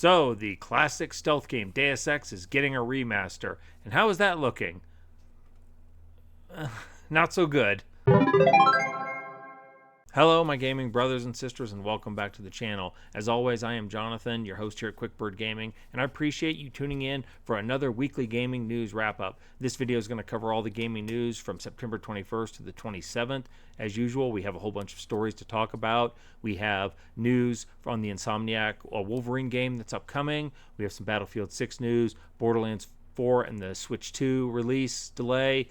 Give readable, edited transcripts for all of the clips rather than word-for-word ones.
So, the classic stealth game Deus Ex is getting a remaster. And how is that looking? Not so good. Hello, my gaming brothers and sisters, and welcome back to the channel. As always, I am Jonathan, your host here at QuickBird Gaming, and I appreciate you tuning in for another weekly gaming news wrap-up. This video is going to cover all the gaming news from September 21st to the 27th. As usual, we have a whole bunch of stories to talk about. We have news on the Insomniac Wolverine game that's upcoming. We have some Battlefield 6 news, Borderlands 4 and the Switch 2 release delay.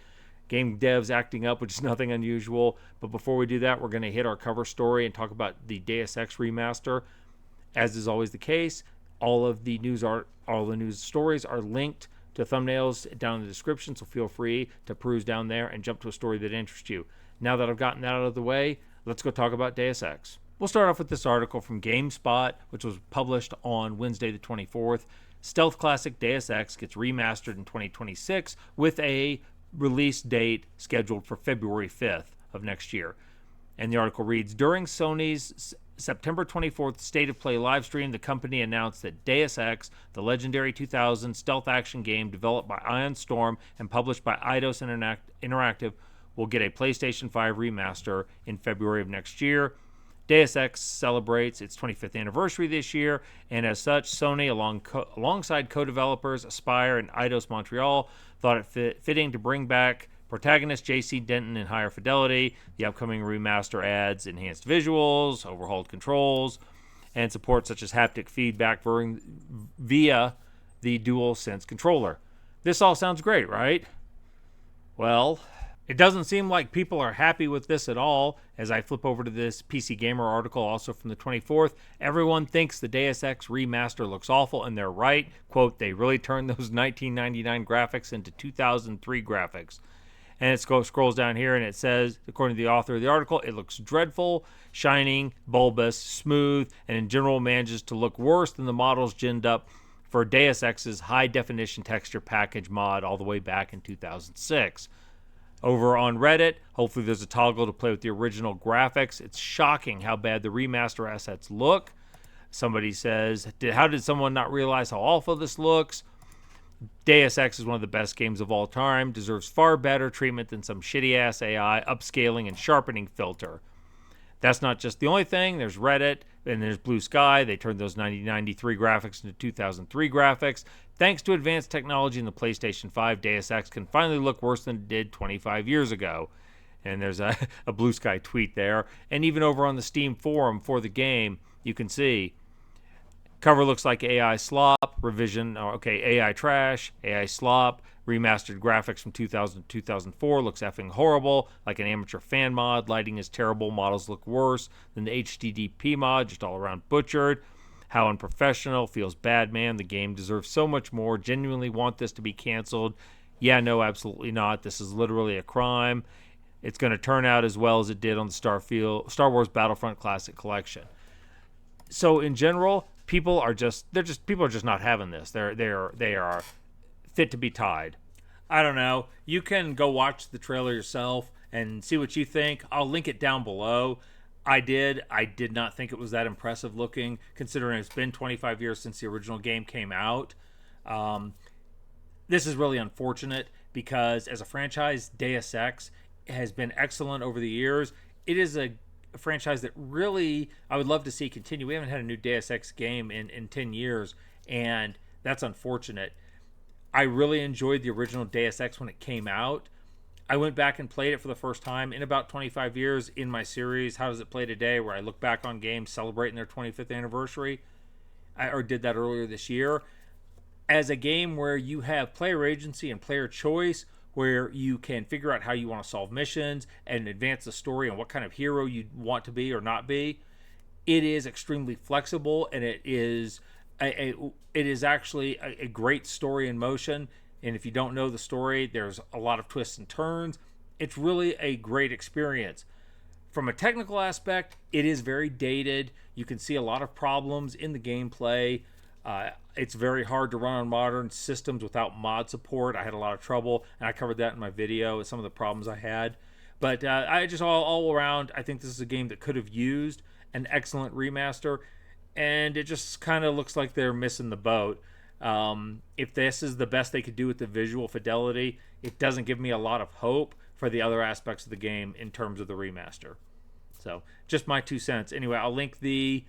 Game devs acting up, which is nothing unusual. But before we do that, we're going to hit our cover story and talk about the Deus Ex Remaster. As is always the case, all the news stories are linked to thumbnails down in the description, so feel free to peruse down there and jump to a story that interests you. Now that I've gotten that out of the way, let's go talk about Deus Ex. We'll start off with this article from GameSpot, which was published on Wednesday the 24th. Stealth classic Deus Ex gets remastered in 2026 with a release date scheduled for February 5th of next year. And the article reads, during Sony's September 24th State of Play live stream, the company announced that Deus Ex, the legendary 2000 stealth action game developed by Ion Storm and published by Eidos Interactive, will get a PlayStation 5 remaster in February of next year. Deus Ex celebrates its 25th anniversary this year, and as such, Sony, alongside co-developers Aspyr and Eidos Montreal, thought it fitting to bring back protagonist J.C. Denton in higher fidelity. The upcoming remaster adds enhanced visuals, overhauled controls, and support such as haptic feedback via the DualSense controller. This all sounds great, right? Well, it doesn't seem like people are happy with this at all. As I flip over to this PC Gamer article, also from the 24th, everyone thinks the Deus Ex remaster looks awful, and they're right. Quote, they really turned those 1999 graphics into 2003 graphics. And it scrolls down here, and it says, according to the author of the article, it looks dreadful, shining, bulbous, smooth, and in general manages to look worse than the models ginned up for Deus Ex's high-definition texture package mod all the way back in 2006. Over on Reddit, hopefully there's a toggle to play with the original graphics. It's shocking how bad the remaster assets look. Somebody says, how did someone not realize how awful this looks? Deus Ex is one of the best games of all time, deserves far better treatment than some shitty-ass AI upscaling and sharpening filter. That's not just the only thing. There's Reddit, and there's Blue Sky. They turned those 1993 graphics into 2003 graphics. Thanks to advanced technology in the PlayStation 5, Deus Ex can finally look worse than it did 25 years ago. And there's a Blue Sky tweet there. And even over on the Steam forum for the game, you can see cover looks like AI slop, revision, AI trash, AI slop, remastered graphics from 2000 to 2004 looks effing horrible, like an amateur fan mod. Lighting is terrible, models look worse than the HDDP mod, just all around butchered. How unprofessional, feels bad, man. The game deserves so much more. Genuinely want this to be canceled. Yeah, no, absolutely not. This is literally a crime. It's going to turn out as well as it did on the Star Wars Battlefront Classic Collection. So in general, people are just not having this. They are fit to be tied. I don't know. You can go watch the trailer yourself and see what you think. I'll link it down below. I did not think it was that impressive looking, considering it's been 25 years since the original game came out. This is really unfortunate because as a franchise, Deus Ex has been excellent over the years. It is a franchise that really I would love to see continue. We haven't had a new Deus Ex game in 10 years, and that's unfortunate. I really enjoyed the original Deus Ex when it came out. I went back and played it for the first time in about 25 years in my series, How Does It Play Today, where I look back on games celebrating their 25th anniversary. I did that earlier this year. As a game where you have player agency and player choice, where you can figure out how you want to solve missions and advance the story and what kind of hero you want to be or not be, it is extremely flexible, and it is actually a great story in motion. And if you don't know the story, there's a lot of twists and turns. It's really a great experience. From a technical aspect, it is very dated. You can see a lot of problems in the gameplay. It's very hard to run on modern systems without mod support. I had a lot of trouble, and I covered that in my video with some of the problems I had. But I just all around, I think this is a game that could have used an excellent remaster. and it just kind of looks like they're missing the boat. If this is the best they could do with the visual fidelity, it doesn't give me a lot of hope for the other aspects of the game in terms of the remaster. So, just my 2 cents. Anyway, I'll link the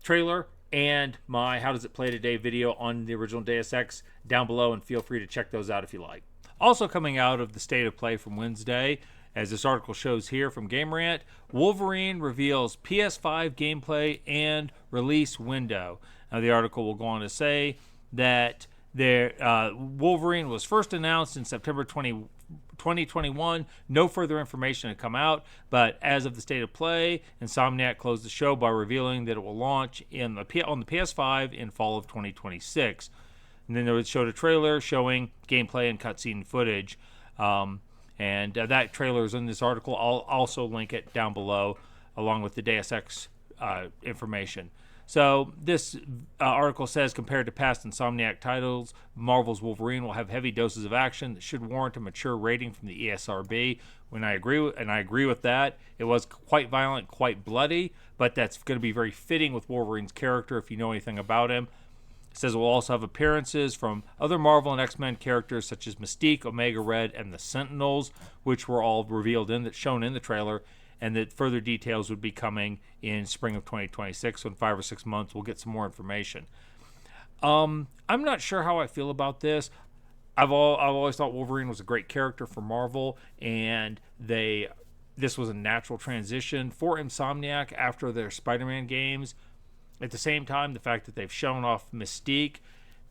trailer and my How Does It Play Today video on the original Deus Ex down below, and feel free to check those out if you like. Also coming out of the State of Play from Wednesday, as this article shows here from Game Rant, Wolverine reveals PS5 gameplay and release window. Now, the article will go on to say that Wolverine was first announced in September 2021. No further information had come out, but as of the State of Play, Insomniac closed the show by revealing that it will launch on the PS5 in fall of 2026. And then they showed a trailer showing gameplay and cutscene footage. And that trailer is in this article. I'll also link it down below along with the Deus Ex information. So this article says, compared to past Insomniac titles, Marvel's Wolverine will have heavy doses of action that should warrant a mature rating from the ESRB. I agree with that. It was quite violent, quite bloody, but that's going to be very fitting with Wolverine's character if you know anything about him. It says it will also have appearances from other Marvel and X-Men characters such as Mystique, Omega Red, and the Sentinels, which were all shown in the trailer, and that further details would be coming in spring of 2026. So in 5 or 6 months, we'll get some more information. I'm not sure how I feel about this. I've always thought Wolverine was a great character for Marvel, and this was a natural transition for Insomniac after their Spider-Man games. At the same time, the fact that they've shown off Mystique,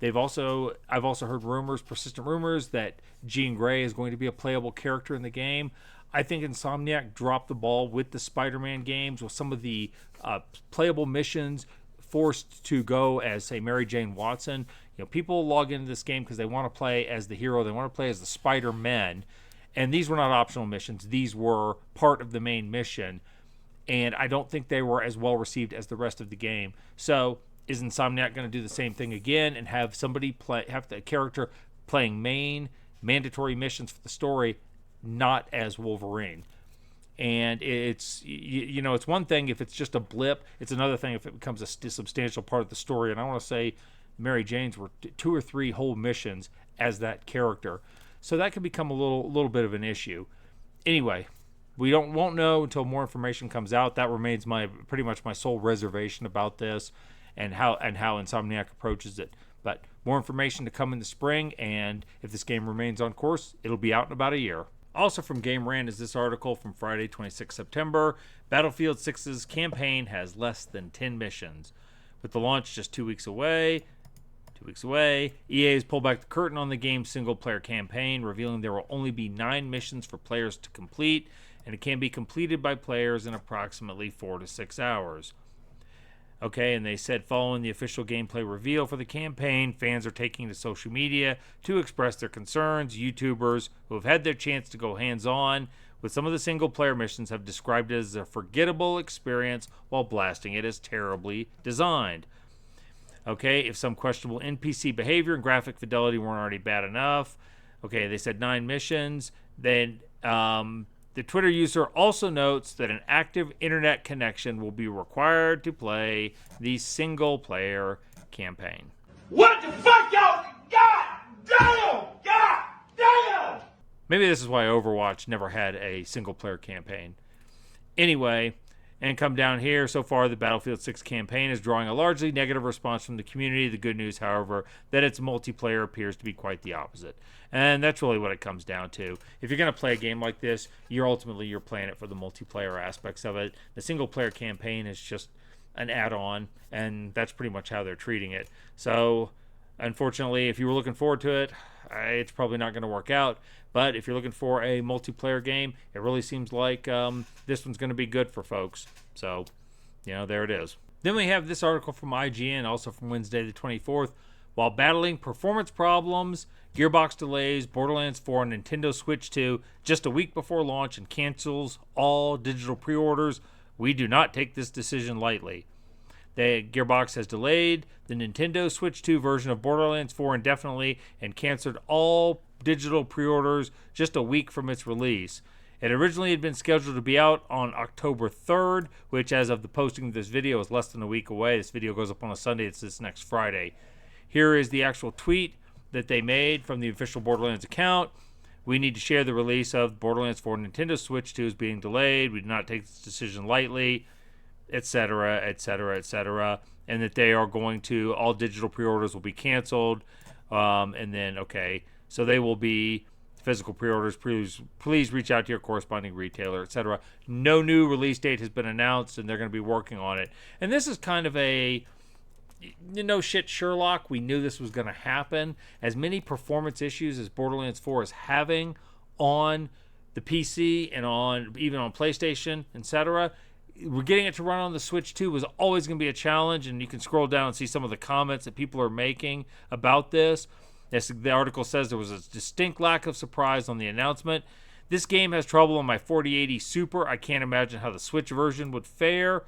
I've also heard persistent rumors that Jean Grey is going to be a playable character in the game. I think Insomniac dropped the ball with the Spider-Man games, with some of the playable missions forced to go as, say, Mary Jane Watson. People log into this game because they want to play as the hero. They want to play as the Spider-Men. And these were not optional missions. These were part of the main mission. And I don't think they were as well received as the rest of the game. So is Insomniac going to do the same thing again and have the character playing mandatory missions for the story, not as Wolverine? And it's one thing if it's just a blip. It's another thing if it becomes a substantial part of the story. And I want to say Mary Jane's were 2 or 3 whole missions as that character. So that could become a little bit of an issue. Anyway, we won't know until more information comes out. That remains pretty much my sole reservation about this, and how Insomniac approaches it. But more information to come in the spring, and if this game remains on course, it'll be out in about a year. Also from Game Rant is this article from Friday, 26 September. Battlefield 6's campaign has less than 10 missions. With the launch just 2 weeks away, EA has pulled back the curtain on the game's single-player campaign, revealing there will only be 9 missions for players to complete, and it can be completed by players in approximately 4 to 6 hours. Okay, and they said following the official gameplay reveal for the campaign, fans are taking to social media to express their concerns. YouTubers who have had their chance to go hands-on with some of the single-player missions have described it as a forgettable experience while blasting it as terribly designed. Okay, if some questionable NPC behavior and graphic fidelity weren't already bad enough. Okay, they said 9 missions. Then the Twitter user also notes that an active internet connection will be required to play the single-player campaign. What the fuck, y'all? God damn! God damn! Maybe this is why Overwatch never had a single-player campaign. Anyway, and come down here, so far the Battlefield 6 campaign is drawing a largely negative response from the community. The good news, however, that its multiplayer appears to be quite the opposite. And that's really what it comes down to. If you're going to play a game like this, you're playing it for the multiplayer aspects of it. The single-player campaign is just an add-on, and that's pretty much how they're treating it. So, unfortunately, if you were looking forward to it, it's probably not going to work out. But if you're looking for a multiplayer game, it really seems like this one's going to be good for folks. So, there it is. Then we have this article from IGN, also from Wednesday the 24th. While battling performance problems, Gearbox delays Borderlands 4 on Nintendo Switch 2 just a week before launch and cancels all digital pre-orders. We do not take this decision lightly. Gearbox has delayed the Nintendo Switch 2 version of Borderlands 4 indefinitely and canceled all digital pre-orders just a week from its release. It originally had been scheduled to be out on October 3rd, which as of the posting of this video is less than a week away. This video goes up on a Sunday. It's this next Friday. Here is the actual tweet that they made from the official Borderlands account. We need to share the release of Borderlands 4 Nintendo Switch 2 is being delayed. We do not take this decision lightly, etc., etc., etc. And that they are going to, all digital pre-orders will be canceled. And then, okay, so they will be physical pre-orders. Please reach out to your corresponding retailer, etc. No new release date has been announced, and they're going to be working on it. And this is kind of a, no shit, Sherlock. We knew this was going to happen. As many performance issues as Borderlands 4 is having on the PC and on even on PlayStation, etc., we're getting it to run on the Switch 2 was always going to be a challenge, and you can scroll down and see some of the comments that people are making about this. As the article says, there was a distinct lack of surprise on the announcement. This game has trouble on my 4080 Super. I can't imagine how the Switch version would fare.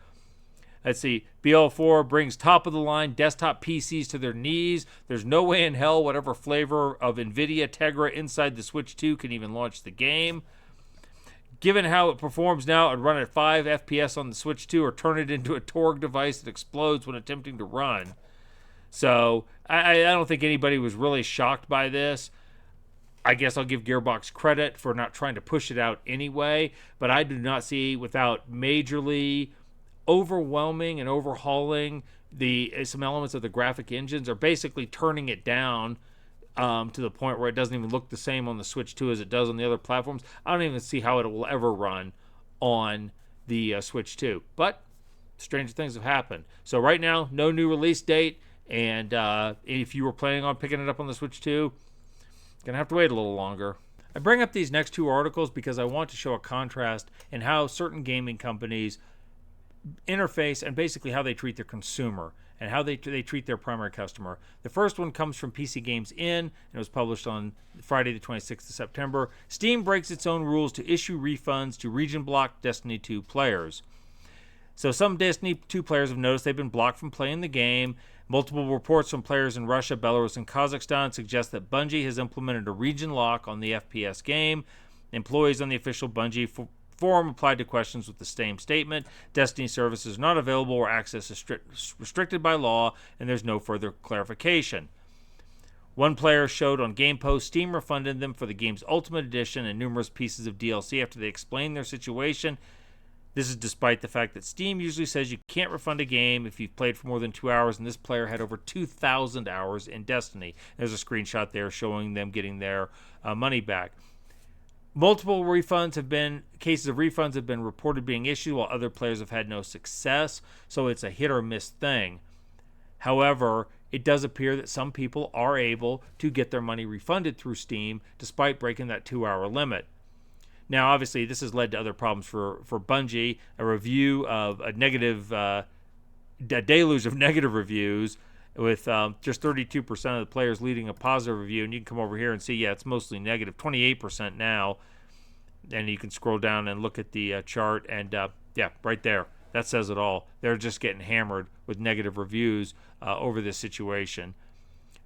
Let's see. BL4 brings top-of-the-line desktop PCs to their knees. There's no way in hell whatever flavor of NVIDIA Tegra inside the Switch 2 can even launch the game. Given how it performs now, I'd run at 5 FPS on the Switch 2 or turn it into a Torg device that explodes when attempting to run. So I don't think anybody was really shocked by this. I guess I'll give Gearbox credit for not trying to push it out anyway, but I do not see, without majorly overwhelming and overhauling some elements of the graphic engines, or basically turning it down to the point where it doesn't even look the same on the Switch 2 as it does on the other platforms. I don't even see how it will ever run on the Switch 2. But stranger things have happened. So right now, no new release date. And if you were planning on picking it up on the Switch 2, gonna have to wait a little longer. I bring up these next two articles because I want to show a contrast in how certain gaming companies interface and basically how they treat their consumer and how they treat their primary customer. The first one comes from PC Games In, and it was published on Friday the 26th of September. Steam breaks its own rules to issue refunds to region blocked Destiny 2 players. So some Destiny 2 players have noticed they've been blocked from playing the game. Multiple reports from players in Russia, Belarus, and Kazakhstan suggest that Bungie has implemented a region lock on the FPS game. Employees on the official Bungie forum replied to questions with the same statement. Destiny services are not available or access is restricted by law, and there's no further clarification. One player showed on GamePost Steam refunded them for the game's Ultimate Edition and numerous pieces of DLC after they explained their situation. This is despite the fact that Steam usually says you can't refund a game if you've played for more than 2 hours, and this player had over 2,000 hours in Destiny. There's a screenshot there showing them getting their money back. Multiple cases of refunds have been reported being issued, while other players have had no success, so it's a hit or miss thing. However, it does appear that some people are able to get their money refunded through Steam despite breaking that 2-hour limit. Now, obviously, this has led to other problems for Bungie. A review of a deluge of negative reviews with just 32% of the players leading a positive review. And you can come over here and see, yeah, it's mostly negative, 28% now. And you can scroll down and look at the chart. And, yeah, right there. That says it all. They're just getting hammered with negative reviews over this situation.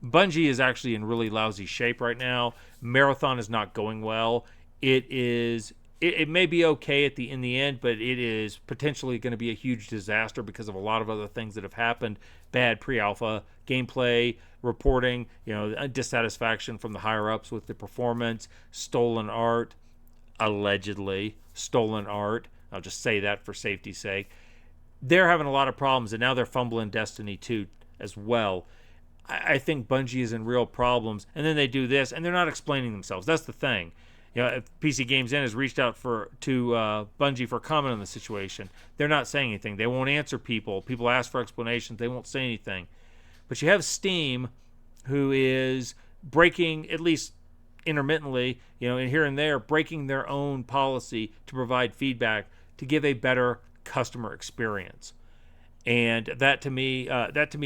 Bungie is actually in really lousy shape right now. Marathon is not going well. It may be okay in the end, but it is potentially going to be a huge disaster because of a lot of other things that have happened. Bad pre-alpha gameplay reporting, dissatisfaction from the higher-ups with the performance, stolen art, allegedly stolen art. I'll just say that for safety's sake. They're having a lot of problems, and now they're fumbling Destiny 2 as well. I think Bungie is in real problems, and then they do this, and they're not explaining themselves. That's the thing. If PC Games In has reached out to Bungie for comment on the situation, they're not saying anything. They won't answer people. People ask for explanations. They won't say anything. But you have Steam, who is breaking, at least intermittently, and here and there, breaking their own policy to provide feedback to give a better customer experience. And that to me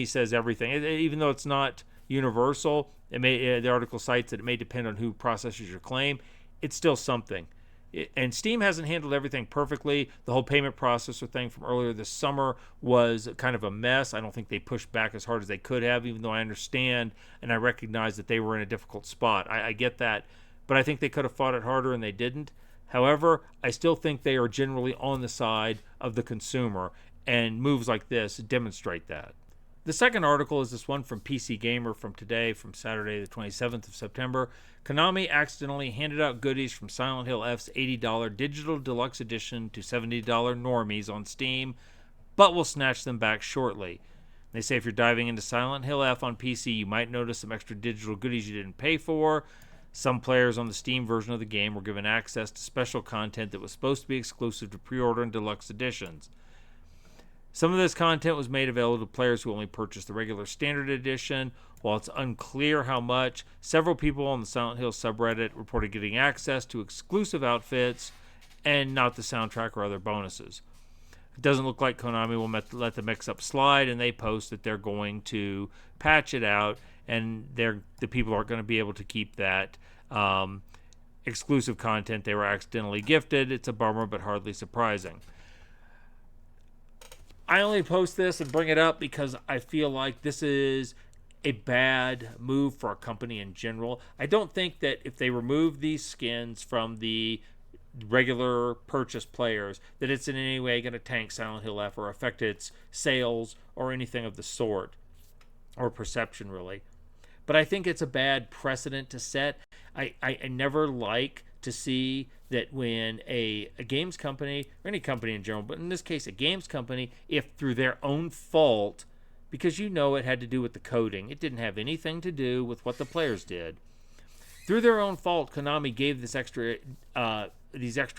says everything. Even though it's not universal, the article cites that it may depend on who processes your claim. It's still something. And Steam hasn't handled everything perfectly. The whole payment processor thing from earlier this summer was kind of a mess. I don't think they pushed back as hard as they could have, even though I understand and I recognize that they were in a difficult spot. I get that. But I think they could have fought it harder, and they didn't. However, I still think they are generally on the side of the consumer, and moves like this demonstrate that. The second article is this one from PC Gamer from today, from Saturday the 27th of September. Konami accidentally handed out goodies from Silent Hill F's $80 digital deluxe edition to $70 normies on Steam, but will snatch them back shortly. They say if you're diving into Silent Hill F on PC, you might notice some extra digital goodies you didn't pay for. Some players on the Steam version of the game were given access to special content that was supposed to be exclusive to pre-order and deluxe editions. Some of this content was made available to players who only purchased the regular standard edition. While it's unclear how much, several people on the Silent Hill subreddit reported getting access to exclusive outfits and not the soundtrack or other bonuses. It doesn't look like Konami will let the mix-up slide, and they post that they're going to patch it out, and the people aren't going to be able to keep that exclusive content they were accidentally gifted. It's a bummer, but hardly surprising. I only post this and bring it up because I feel like this is a bad move for a company in general. I don't think that if they remove these skins from the regular purchase players, that it's in any way going to tank Silent Hill F or affect its sales or anything of the sort, or perception really. But I think it's a bad precedent to set. I never like to see that when a games company, or any company in general, but in this case a games company, if through their own fault, because you know it had to do with the coding, it didn't have anything to do with what the players did. Through their own fault, Konami gave these extra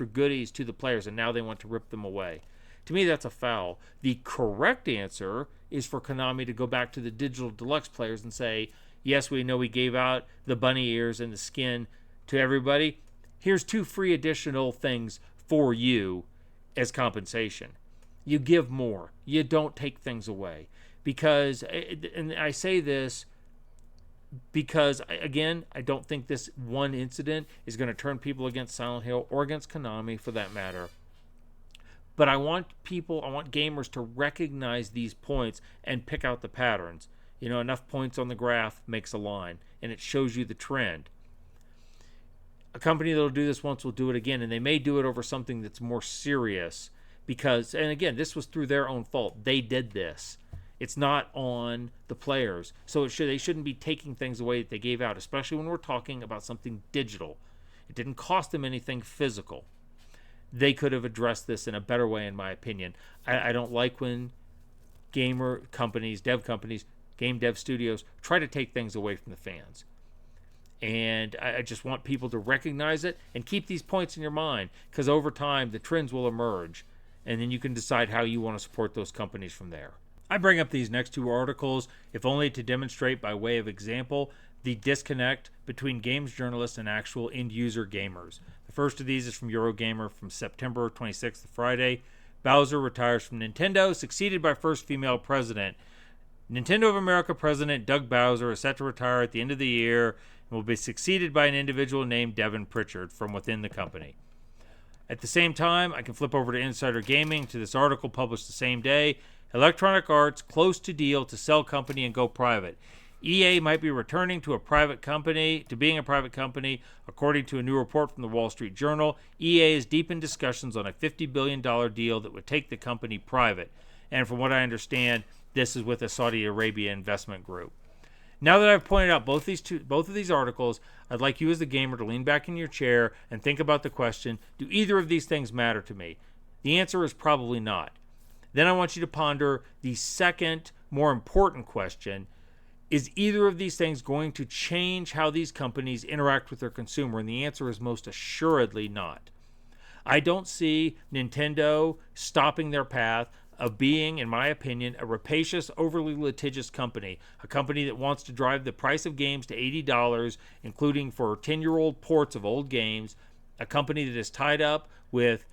goodies to the players, and now they want to rip them away. To me, that's a foul. The correct answer is for Konami to go back to the digital deluxe players and say, yes, we know we gave out the bunny ears and the skin to everybody. Here's 2 free additional things for you as compensation. You give more. You don't take things away. Because, and I say this because, again, I don't think this one incident is going to turn people against Silent Hill or against Konami for that matter. But I want gamers to recognize these points and pick out the patterns. You know, enough points on the graph makes a line, and it shows you the trend. A company that will do this once will do it again, and they may do it over something that's more serious because, and again, this was through their own fault. They did this. It's not on the players. So they shouldn't be taking things away that they gave out, especially when we're talking about something digital. It didn't cost them anything physical. They could have addressed this in a better way, in my opinion. I don't like when gamer companies, dev companies, game dev studios try to take things away from the fans. And I just want people to recognize it and keep these points in your mind, because over time the trends will emerge, and then you can decide how you want to support those companies from there. I bring up these next 2 articles, if only to demonstrate by way of example the disconnect between games journalists and actual end-user gamers. The first of these is from Eurogamer from September 26th, Friday. Bowser retires from Nintendo, succeeded by first female president. Nintendo of America president Doug Bowser is set to retire at the end of the year and will be succeeded by an individual named Devin Pritchard from within the company. At the same time, I can flip over to Insider Gaming to this article published the same day. Electronic Arts close to deal to sell company and go private. EA might be returning to being a private company, according to a new report from the Wall Street Journal. EA is deep in discussions on a $50 billion deal that would take the company private. And from what I understand, this is with a Saudi Arabia investment group. Now that I've pointed out both of these articles, I'd like you as the gamer to lean back in your chair and think about the question, do either of these things matter to me? The answer is probably not. Then I want you to ponder the second, more important question. Is either of these things going to change how these companies interact with their consumer? And the answer is most assuredly not. I don't see Nintendo stopping their path of being, in my opinion, a rapacious, overly litigious company. A company that wants to drive the price of games to $80, including for 10-year-old ports of old games. A company that is tied up with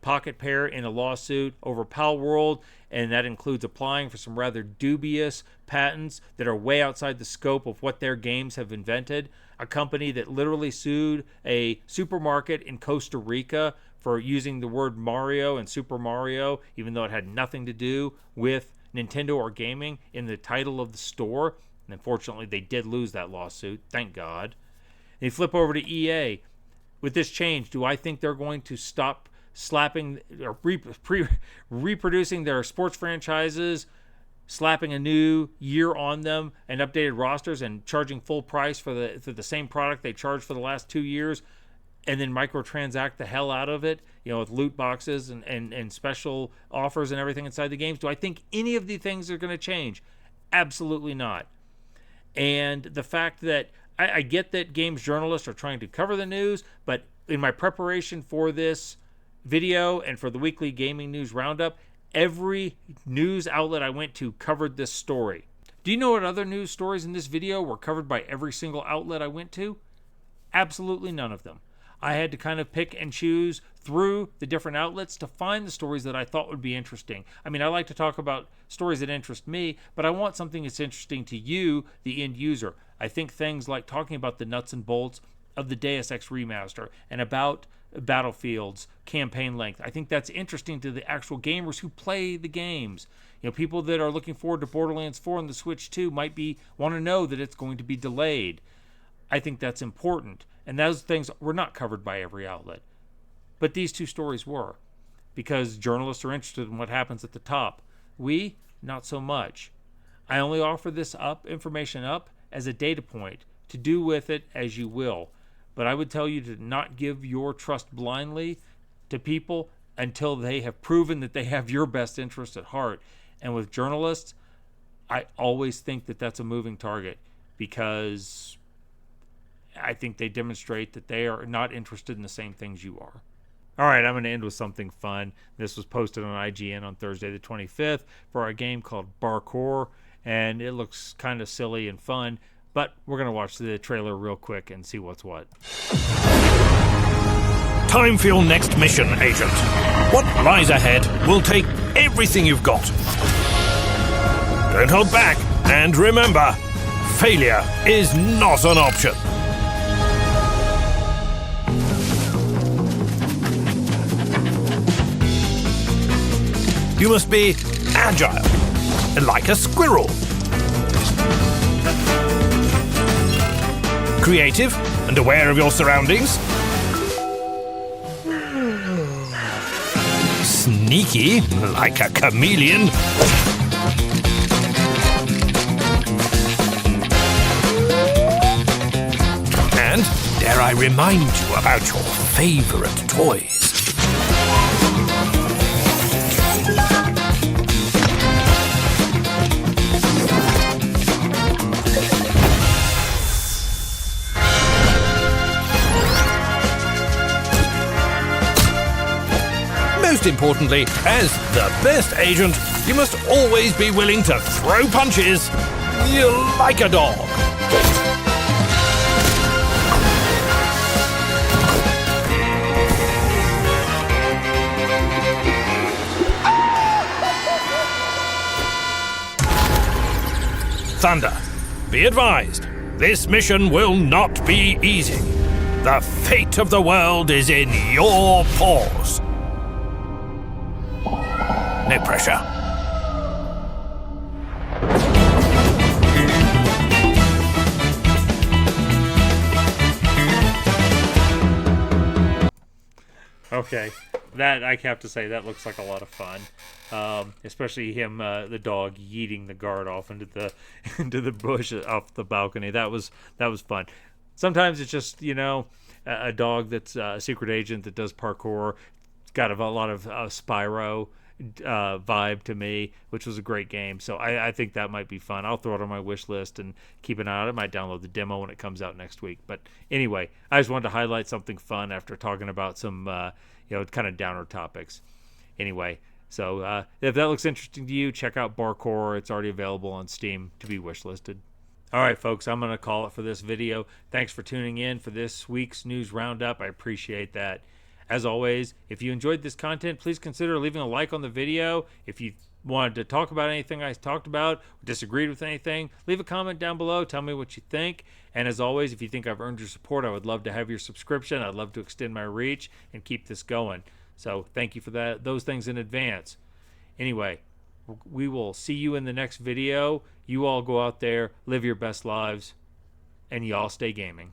Pocket Pair in a lawsuit over Pal World, and that includes applying for some rather dubious patents that are way outside the scope of what their games have invented. A company that literally sued a supermarket in Costa Rica for using the word Mario and Super Mario, even though it had nothing to do with Nintendo or gaming, in the title of the store. And unfortunately, they did lose that lawsuit. Thank God. They flip over to EA. with this change, do I think they're going to stop slapping or reproducing their sports franchises, slapping a new year on them and updated rosters and charging full price for the same product they charged for the last 2 years, and then microtransact the hell out of it, with loot boxes and special offers and everything inside the games? Do I think any of the things are going to change? Absolutely not. And the fact that I get that games journalists are trying to cover the news, but in my preparation for this video and for the weekly gaming news roundup, every news outlet I went to covered this story. Do you know what other news stories in this video were covered by every single outlet I went to? Absolutely none of them. I had to kind of pick and choose through the different outlets to find the stories that I thought would be interesting. I mean, I like to talk about stories that interest me, but I want something that's interesting to you, the end user. I think things like talking about the nuts and bolts of the Deus Ex Remaster and about Battlefield's campaign length, I think that's interesting to the actual gamers who play the games. People that are looking forward to Borderlands 4 on the Switch 2 might want to know that it's going to be delayed. I think that's important. And those things were not covered by every outlet. But these two stories were, because journalists are interested in what happens at the top. We, not so much. I only offer this information up as a data point, to do with it as you will. But I would tell you to not give your trust blindly to people until they have proven that they have your best interest at heart. And with journalists, I always think that that's a moving target, because I think they demonstrate that they are not interested in the same things you are. All right, I'm going to end with something fun. This was posted on IGN on Thursday the 25th for a game called Barkour, and it looks kind of silly and fun, but we're going to watch the trailer real quick and see what's what. Time for your next mission, Agent. What lies ahead will take everything you've got. Don't hold back, and remember, failure is not an option. You must be agile, like a squirrel. Creative and aware of your surroundings. Sneaky, like a chameleon. And dare I remind you about your favorite toys. Most importantly, as the best agent, you must always be willing to throw punches. You're like a dog. Thunder, be advised, this mission will not be easy. The fate of the world is in your paws. No pressure. Okay, that I have to say, that looks like a lot of fun. Especially him, the dog, yeeting the guard off into the bush off the balcony. That was fun. Sometimes it's just a dog that's a secret agent that does parkour. It's got a lot of Spyro vibe to me, which was a great game. So I think that might be fun. I'll throw it on my wish list and keep an eye on it. I might download the demo when it comes out next week. But anyway, I just wanted to highlight something fun after talking about some kind of downer topics. Anyway, so if that looks interesting to you, check out Barkour. It's already available on Steam to be wish listed. All right, folks, I'm going to call it for this video. Thanks for tuning in for this week's news roundup. I appreciate that. As always, if you enjoyed this content, please consider leaving a like on the video. If you wanted to talk about anything I talked about, disagreed with anything, leave a comment down below. Tell me what you think. And as always, if you think I've earned your support, I would love to have your subscription. I'd love to extend my reach and keep this going. So thank you for those things in advance. Anyway, we will see you in the next video. You all go out there, live your best lives, and y'all stay gaming.